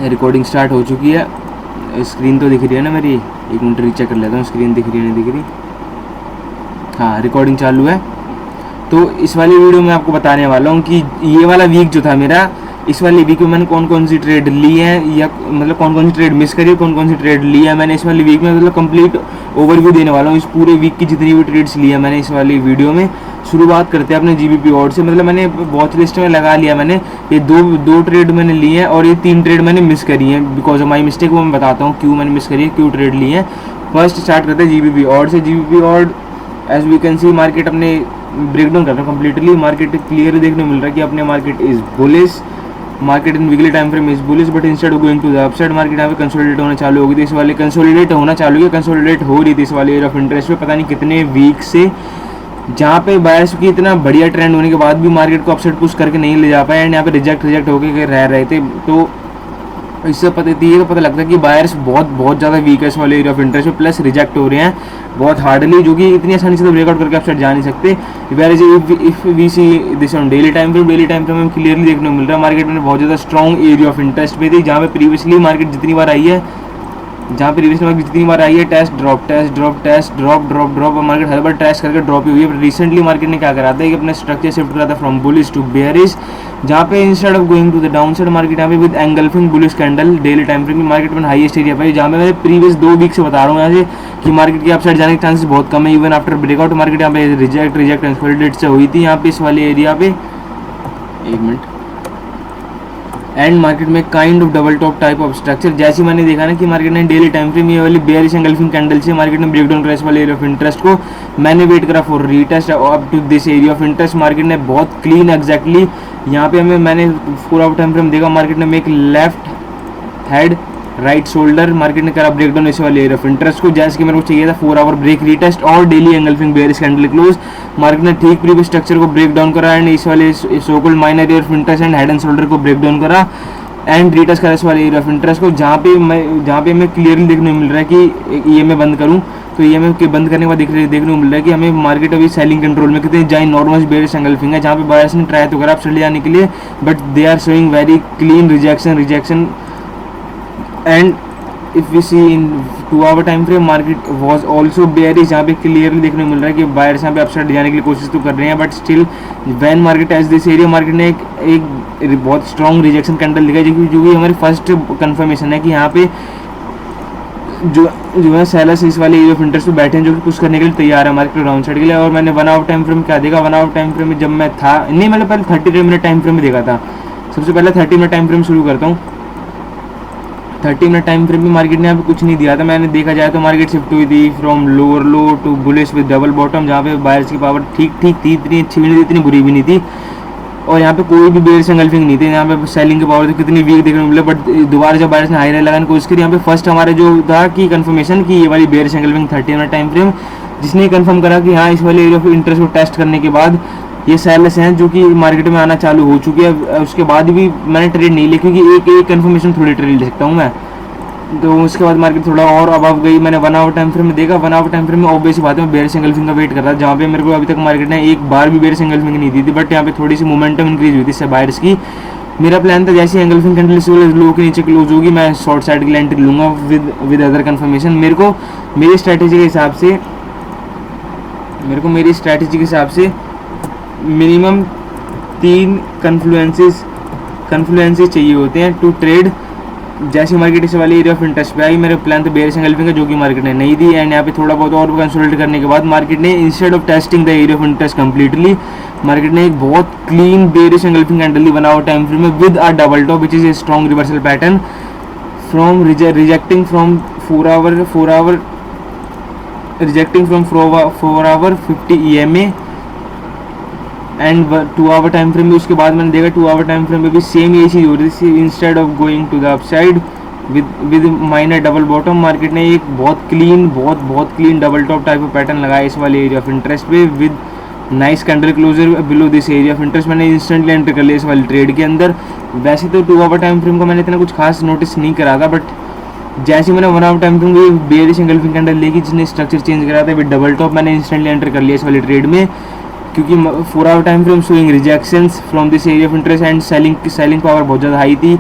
Recording start हो चुकी है। स्क्रीन तो दिख रही है ना मेरी, एक मिनट रीचेक कर लेता हूँ स्क्रीन दिख रही है नहीं दिख रही। हाँ, रिकॉर्डिंग चालू है। तो इस वाली वीडियो में आपको बताने वाला हूँ कि ये वाला वीक जो था मेरा, इस वाली वीक में मैंने कौन कौन सी ट्रेड ली है, या मतलब कौन कौन सी ट्रेड मिस करी है, कौन कौन सी ट्रेड ली है मैंने इस वाली वीक में, मतलब कंप्लीट ओवरव्यू देने वाला हूँ इस पूरे वीक की जितनी भी ट्रेड्स ली है मैंने इस वाली वीडियो में। शुरुआत करते हैं अपने GBP ऑड से। मतलब मैंने वॉच लिस्ट में लगा लिया मैंने, ये दो ट्रेड मैंने ली हैं और ये 3 ट्रेड मैंने मिस करी हैं बिकॉज ऑफ माई मिस्टेक। वो मैं बताता हूँ क्यों मैंने मिस करी है, क्यों ट्रेड ली है। फर्स्ट स्टार्ट करते हैं GBP ऑड से। GBP AUD as we can see market अपने ब्रेक डाउन कर रहा है कम्प्लीटली। मार्केट क्लियर देखने को मिल रहा है कि अपने market is bullish, market in weekly time frame is bullish, but instead of going to the upside market यहाँ पे कंसोलिडेट होना चालू हो गई थी। इस वाले कंसोलिडेट होना चालू हुआ, कंसोलिडेट हो रही थी इस वाले एरिया ऑफ इंटरेस्ट पे पता नहीं कितने वीक से, जहाँ पे बायर्स की इतना बढ़िया ट्रेंड होने के बाद भी मार्केट को अपसाइड पुश करके नहीं ले जा पाया एंड यहाँ पे रिजेक्ट होकर रह रहे थे। तो इससे पता लगता है कि बायर्स बहुत ज़्यादा वीक है इस वाले एरिया ऑफ इंटरेस्ट में, प्लस रिजेक्ट हो रहे हैं बहुत हार्डली, जो कि इतनी आसानी से तो ब्रेकआउट करके अपसाइड जा नहीं सकते। Where if we see this on daily time frame में क्लियरली देखने को मिल रहा है मार्केट में बहुत ज़्यादा स्ट्रॉन्ग एरिया ऑफ इंटरेस्ट पे थी, जहाँ पे प्रीवियसली मार्केट जितनी बार आई है टेस्ट ड्रॉप और मार्केट हर बार टेस्ट करके ड्रॉप ही हुई है। रिसेंटली मार्केट ने क्या करा था कि अपना स्ट्रक्चर शिफ्ट करा था फ्रॉम बुलिश टू बेयरिश, जहाँ पे instead of going to the down side market यहाँ पे with engulfing bullish candle daily time frame में मार्केट में हाईएस्ट एरिया पे, जहाँ पे मैंने प्रीवियस 2 वीक से बता रहा हूँ यहाँ से कि मार्केट की अपसाइड जाने के चांसेस बहुत कम है। इवन आफ्टर ब्रेकआउट मार्केट यहाँ पे रिजेक्ट कंसोलिडेट से हुई थी यहाँ पे इस वाले एरिया पे। एक मिनट। एंड मार्केट में kind of double top type of structure, जैसे मैंने देखा ना कि मार्केट ने डेली टाइम फ्रेम ये वाली बेयरिश एंगल्फिंग कैंडल से मार्केट ने ब्रेकडाउन करा इस वाले एरिया ऑफ इंटरेस्ट को। मैंने वेट करा for retest up to this area of interest. Market ने बहुत क्लीन एग्जैक्टली यहाँ पे मैंने 4 आवर टाइम फ्रेम देखा, मार्केट ने make left head right shoulder, market ने करा ब्रेकडाउन इस वाले एरिया ऑफ इंटरेस्ट को, जैसे कि मेरे को चाहिए था 4 आवर ब्रेक रीटेस्ट और daily engulfing bearish candle close. Market ने ठीक प्रीवियस स्ट्रक्चर को ब्रेक डाउन करा एंड इस वाले so called minor area of interest and head and shoulder को ब्रेक डाउन करा एंड रीटेस्ट करा इस वाले एरिया ऑफ इंटरेस्ट को, जहाँ पे हमें क्लियरली देखने को मिल रहा है कि ये मैं बंद करूँ तो ये हमें बंद करने के बाद देखने को मिल रहा है कि हमें मार्केट अभी सेलिंग कंट्रोल में कितने जाए नॉर्मल बेयरिश एंगल्फिंग है, जहाँ पे बायर्स ने ट्राई तो करा आप चले जाने के लिए, but they are showing very clean rejection and if we see in 2 hour time frame market was also bearish, जहाँ पे क्लियरली देखने को मिल रहा है कि बायर्स यहाँ पे अपसाइड जाने की लिए कोशिश तो कर रहे हैं, but still when market as this area market ने एक बहुत स्ट्रॉन्ग रिजेक्शन कैंडल दिखाई, जो कि हमारी फर्स्ट कंफर्मेशन है कि यहाँ पे जो है सेलर्स इस वाले एरिया ऑफ इंटरेस्ट पे बैठे हैं, जो कि पुश करने के लिए तैयार है मार्केट डाउन साइड के लिए। और मैंने 1 आवर टाइम फ्रेम क्या देखा, 1 आवर टाइम फ्रेम में जब मैं था नहीं, मतलब पहले 30 मिनट टाइम फ्रेम में देखा था। सबसे पहले 30 मिनट टाइम फ्रेम शुरू करता हूँ। 30 मिनट टाइम फ्रेम में मार्केट ने यहाँ पे कुछ नहीं दिया था। मैंने देखा जाए तो मार्केट शिफ्ट हुई थी from lower low to bullish with double bottom, जहाँ पे बायर्स की पावर ठीक थी, इतनी अच्छी भी नहीं थी, इतनी बुरी भी नहीं थी, और यहाँ पे कोई भी बेयरिश एंगल्फिंग नहीं थी। यहाँ पे सेलिंग की पावर कितनी वीक देखने को मिले, बट दोबारा जब बायर्स ने हाई रेट लगाने की कोशिश करी, यहाँ पे फर्स्ट हमारे जो था कि कंफर्मेशन कि ये वाली bearish engulfing 30 minute time frame, जिसने कंफर्म करा कि हाँ इस वाले एरिया ऑफ इंटरेस्ट को टेस्ट करने के बाद ये सेलर्स हैं जो कि मार्केट में आना चालू हो चुकी है। उसके बाद भी मैंने ट्रेड नहीं ली, क्योंकि एक कंफर्मेशन थोड़ी ट्रेड ले सकता हूँ मैं। तो उसके बाद मार्केट थोड़ा और अबव गई। मैंने 1 आवर टाइम फ्रेम में देखा, 1 आवर टाइम फ्रेम में ऑब्वियस बात है मैं बेयरिश एंगल्फिंग का वेट कर रहा था, जहाँ पे मेरे को अभी तक मार्केट ने एक बार भी बेयरिश एंगल्फिंग नहीं दी थी, बट यहाँ पे थोड़ी सी मोमेंटम इंक्रीज हुई थी इससे बायर्स की। मेरा प्लान था जैसे एंगल्फिंग कैंडल लो के नीचे क्लोज होगी मैं शॉर्ट साइड की एंट्री लूँगा विद अदर कन्फर्मेशन। मेरी स्ट्रैटेजी के हिसाब से मिनिमम 3 कन्फ्लुएंसेस चाहिए होते हैं टू ट्रेड। जैसे मार्केट इस वाले एरिया ऑफ इंटरेस्ट पे आई, मेरे प्लान तो बेयरिश एंगल्फिंग का, जो कि मार्केट ने नहीं दी, एंड यहाँ पे थोड़ा बहुत और कंसोलिडेट करने के बाद मार्केट ने instead of testing the area of interest completely, market ने एक बहुत क्लीन बेयरिश एंगल्फिंग कैंडल ली 1 आवर टाइम फ्रेम में with a double top which is a strong reversal pattern from rejecting from 4 hour 50 EMA and 2 hour time frame में। उसके बाद मैंने देखा 2 आवर टाइम फ्रेम में भी सेम यही चीज़ हो रही थी, instead of going to the upside with minor double bottom, market ने एक बहुत clean double top type of pattern लगाया इस वाले एरिया ऑफ इंटरेस्ट पे with nice candle closure below this area of interest. मैंने इंस्टेंटली एंटर कर लिया इस वाली ट्रेड के अंदर। वैसे तो 2 आवर टाइम फ्रेम को मैंने इतना कुछ खास नोटिस नहीं करा था, बट जैसे मैंने 1 आवर टाइम फ्रेम को बेयरिश एंगल्फिंग कैंडल लेगी जिसने स्ट्रक्चर चेंज करा था विद डबल टॉप, मैंने इंस्टेंटली एंटर कर लिया इस वाली ट्रेड में, क्योंकि 4 hour time frame showing rejections from this area of interest and selling power बहुत ज़्यादा हाई थी।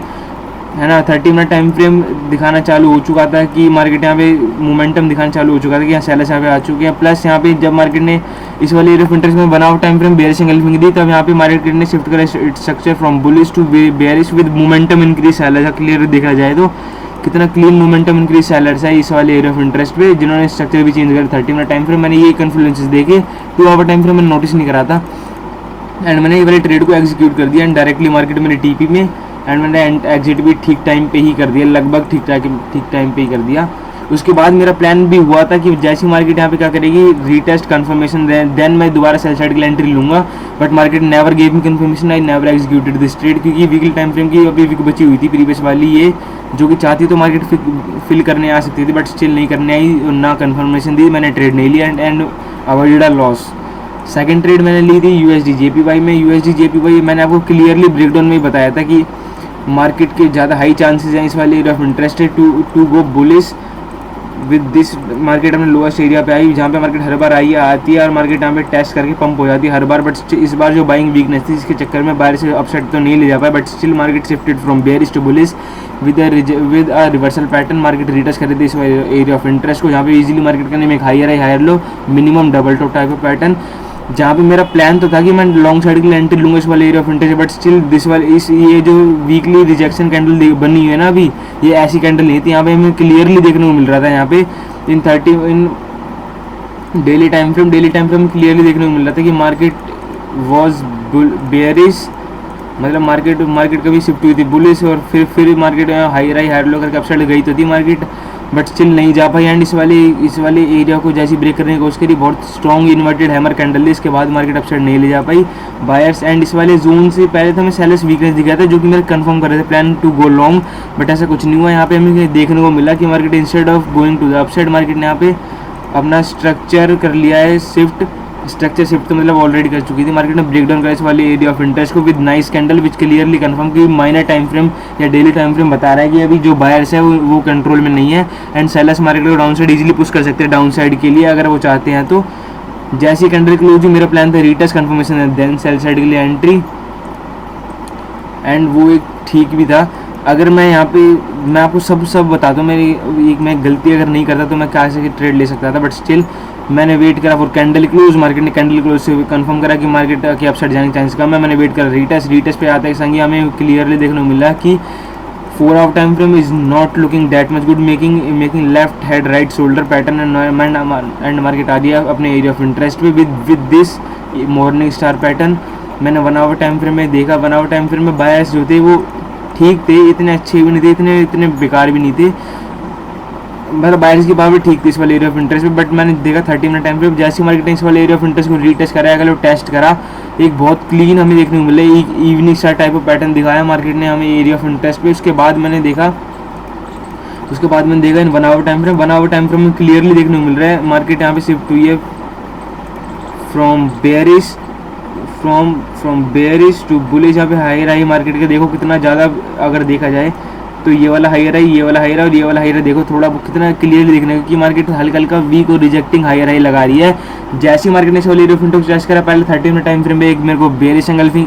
है ना 30 मिनट टाइम फ्रेम दिखाना चालू हो चुका था कि मार्केट यहाँ पे मोमेंटम दिखाना चालू हो चुका था कि यहाँ सेलर्स यहाँ पे आ चुके हैं। प्लस यहाँ पे जब मार्केट ने इस वाले एरिया ऑफ इंटरेस्ट में बना हुआ टाइम फ्रेम बेयरिश एंगल्फिंग दी, तब यहाँ पे मार्केट ने शिफ्ट करा structure from bullish to bearish with momentum increase sellers. Clear देखा जाए तो कितना क्लीन मोमेंटम इंक्रीज सेलर्स है इस वाले एरिया ऑफ इंटरेस्ट पे, जिन्होंने स्ट्रक्चर भी चेंज करा 30 मिनट टाइम फ्रेम। मैंने ये कन्फ्लुएंसेस देखे, 2 आवर टाइम फ्रेम मैंने नोटिस नहीं करा था एंड मैंने ये वाले ट्रेड को एग्जीक्यूट कर दिया एंड डायरेक्टली मार्केट मेरी टीपी में एंड मैंने एग्जिट भी ठीक टाइम पे ही कर दिया, लगभग ठीक टाइम पे ही कर दिया। उसके बाद मेरा प्लान भी हुआ था कि जैसी मार्केट यहाँ पे क्या करेगी रीटेस्ट कंफर्मेशन देन मैं दोबारा सेल साइड के लिए एंट्री लूँगा, but market never gave me confirmation, I never executed this trade, क्योंकि वीकली टाइम फ्रेम की अभी वीक बची हुई थी प्रीवियस वाली ये, जो कि चाहती तो मार्केट फिल करने आ सकती थी बट स्टिल नहीं करने आई, ना कंफर्मेशन दी, मैंने ट्रेड नहीं लिया and avoided a loss. Second trade मैंने ली थी USD JPY में। USD JPY मैंने आपको क्लियरली ब्रेकडाउन में ही बताया था कि मार्केट के ज़्यादा हाई चांसेस हैं इस वाले area of interest to go bullish with this. Market अपने लोएस्ट एरिया पे आई, जहाँ पे मार्केट हर बार आती है और मार्केट यहाँ पे टेस्ट करके पंप हो जाती है हर बार, बट इस बार जो बाइंग वीकनेस थी इसके चक्कर में बाहर से अपसाइड तो नहीं ले जा पाया, but still market shifted from bearish to bullish with a reversal pattern. Market retouch कर रही थी इस एरिया ऑफ इंटरेस्ट को, जहाँ पे इजीली मार्केट करने में एक higher low minimum double top type of pattern, जहाँ पे मेरा प्लान तो था कि मैं लॉन्ग साइड के लिए एंट्री लूँगा इस वाले area of interest, but still this वाले ये जो वीकली रिजेक्शन कैंडल बनी हुई है ना अभी, ये ऐसी कैंडल नहीं थी। यहाँ पे हमें क्लियरली देखने को मिल रहा था, यहाँ पे इन डेली टाइम फ्रेम क्लियरली देखने को मिल रहा था कि मार्केट वॉज बेयरिश, मतलब मार्केट कभी शिफ्ट हुई थी बुलिश और फिर मार्केट हाई लो करके अपसाइड गई तो थी मार्केट, बट स्टिल नहीं जा पाई एंड इस वाले एरिया को जैसी ब्रेक करने की कोशिश करी, बहुत स्ट्रॉन्ग इन्वर्टेड हैमर कैंडल थी, इसके बाद मार्केट अपसाइड नहीं ले जा पाई बायर्स एंड इस वाले जोन से पहले तो हमें सेलर्स वीकनेस दिखा था, जो कि मेरे कंफर्म कर रहे थे plan to go long, but ऐसा कुछ नहीं हुआ। यहाँ पे हमें देखने को मिला कि market instead of going to the upside, market ने यहाँ पे अपना स्ट्रक्चर कर लिया है स्ट्रक्चर शिफ्ट तो मतलब ऑलरेडी कर चुकी थी, मार्केट ने ब्रेकडाउन करा इस वाले एरिया ऑफ इंटरेस्ट को with nice candle which clearly confirm कि माइनर टाइम फ्रेम या डेली टाइम फ्रेम बता रहा है कि अभी जो बायर्स है वो कंट्रोल में नहीं है एंड सेलर्स मार्केट को डाउन साइड ईजिली पुश कर सकते हैं डाउन साइड के लिए अगर वो चाहते हैं तो। जैसी कैंडल क्लोज हुई मेरा प्लान था रीटेस्ट कंफर्मेशन है देन सेल साइड के लिए एंट्री एंड वो एक ठीक भी था। अगर मैं यहाँ पे मैं आपको सब बताता हूँ, मैं गलती अगर नहीं करता तो मैं कहाँ से ट्रेड ले सकता था, बट स्टिल मैंने वेट करा फॉर कैंडल क्लोज, मार्केट ने कैंडल क्लोज से कंफर्म करा कि मार्केट के अपसाइड जाने के चांस कम है, मैंने वेट करा रीटेस्ट पे आता है संगी हमें क्लियरली देखने को मिला कि 4 hour time frame is not looking that much good, making left head right shoulder pattern and market आ दिया अपने एरिया ऑफ इंटरेस्ट पे with this morning star pattern. मैंने 1 आवर टाइम फ्रेम में देखा, 1 आवर टाइम फ्रेम में buyers जो थे वो ठीक थे, इतने अच्छे भी नहीं थे, इतने बेकार भी नहीं थे, मतलब बायर्स की पावर भी ठीक थी इस वाले एरिया ऑफ इंटरेस्ट पे, बट मैंने देखा 30 मिनट टाइम फ्रेम जैसे मार्केट ने इस वाले एरिया ऑफ इंटरेस्ट को रीटेस्ट कराया, अगर वो टेस्ट करा एक बहुत क्लीन हमें देखने को मिला, एक evening star type of pattern दिखाया मार्केट ने हमें एरिया ऑफ इंटरेस्ट पे। उसके बाद मैंने देखा इन 1 आवर टाइम फ्रेम में क्लियरली देखने को मिल रहा है मार्केट यहाँ पे शिफ्ट हुई है फ्रॉम बेयरिश टू बुलिश। यहाँ पे हायर आई मार्केट के देखो कितना ज़्यादा अगर देखा जाए तो ये वाला हायर आई, ये वाला हायर और ये वाला हायर देखो थोड़ा कितना क्लियरली देखने को कि मार्केट हल्का हल्का वीक और रिजेक्टिंग हायर हाई लगा रही है। जैसी मार्केट ने इस वाले एरिया ऑफ इंटरेस्ट टेस्ट करा पहले 30 मिनट टाइम फ्रेम में एक मेरे को बेयरिश एंगल्फिंग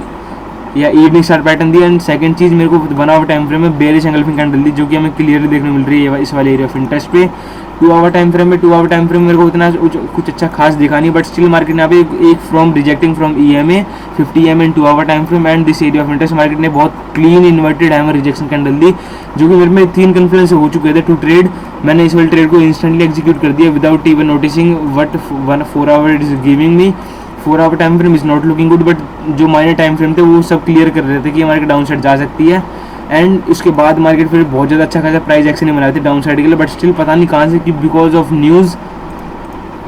या इवनिंग स्टार पैटर्न दी एंड सेकंड चीज़ मेरे को 1 आवर टाइम फ्रेम में बेयरिश एंगल्फिंग कैंडल दी, जो कि हमें क्लियरली देखने को मिल रही है इस वाले एरिया ऑफ इंटरेस्ट पे। 2 आवर टाइम फ्रेम मेरे को उतना कुछ अच्छा खास दिखा नहीं, बट स्टिल मार्केट ने यहाँ पे एक from rejecting from EMA 50 EMA in 2 hour time frame and this area of interest market ने बहुत clean inverted hammer rejection candle दी, जो कि मेरे में 3 कन्फ्लुएंस हो चुके थे टू ट्रेड। मैंने इस वाले ट्रेड को इंस्टेंटली एग्जीक्यूट कर दिया without even noticing what 4 hour is giving me. 4 hour time frame is not looking good, but जो माइनर टाइम फ्रेम थे वो सब क्लियर कर रहे थे कि मार्केट डाउन साइड जा सकती है एंड उसके बाद मार्केट फिर बहुत ज़्यादा अच्छा खासा प्राइस एक्शन नहीं बनाए थे डाउन साइड के लिए, बट स्टिल पता नहीं कहाँ से कि बिकॉज ऑफ न्यूज़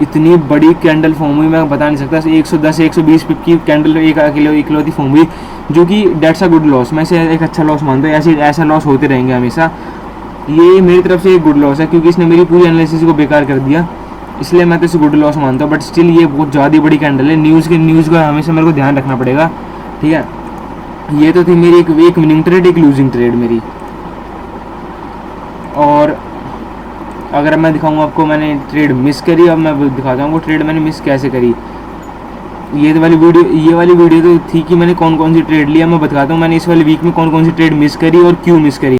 इतनी बड़ी कैंडल फॉर्म हुई मैं बता नहीं सकता। 110-120 पिप की कैंडल एक अकेले फॉर्म हुई, जो कि डेट्स अ गुड लॉस, मैं इसे एक अच्छा लॉस मानता हूँ। ऐसा लॉस होते रहेंगे हमेशा, ये मेरी तरफ से एक गुड लॉस है क्योंकि इसने मेरी पूरी एनालिसिस को बेकार कर दिया, इसलिए मैं तो इसे गुड लॉस मानता हूँ। बट स्टिल ये बहुत ज़्यादा बड़ी कैंडल है, न्यूज़ का हमेशा मेरे को ध्यान रखना पड़ेगा, ठीक है। ये तो थी मेरी एक विनिंग ट्रेड, एक लूजिंग ट्रेड मेरी। और अगर मैं दिखाऊँ आपको मैंने ट्रेड मिस करी, अब मैं दिखाता हूँ वो ट्रेड मैंने मिस कैसे करी। ये वाली वीडियो तो थी कि मैंने कौन कौन सी ट्रेड लिया, मैं बताता हूँ मैंने इस वाले वीक में कौन कौन सी ट्रेड मिस करी और क्यों मिस करी।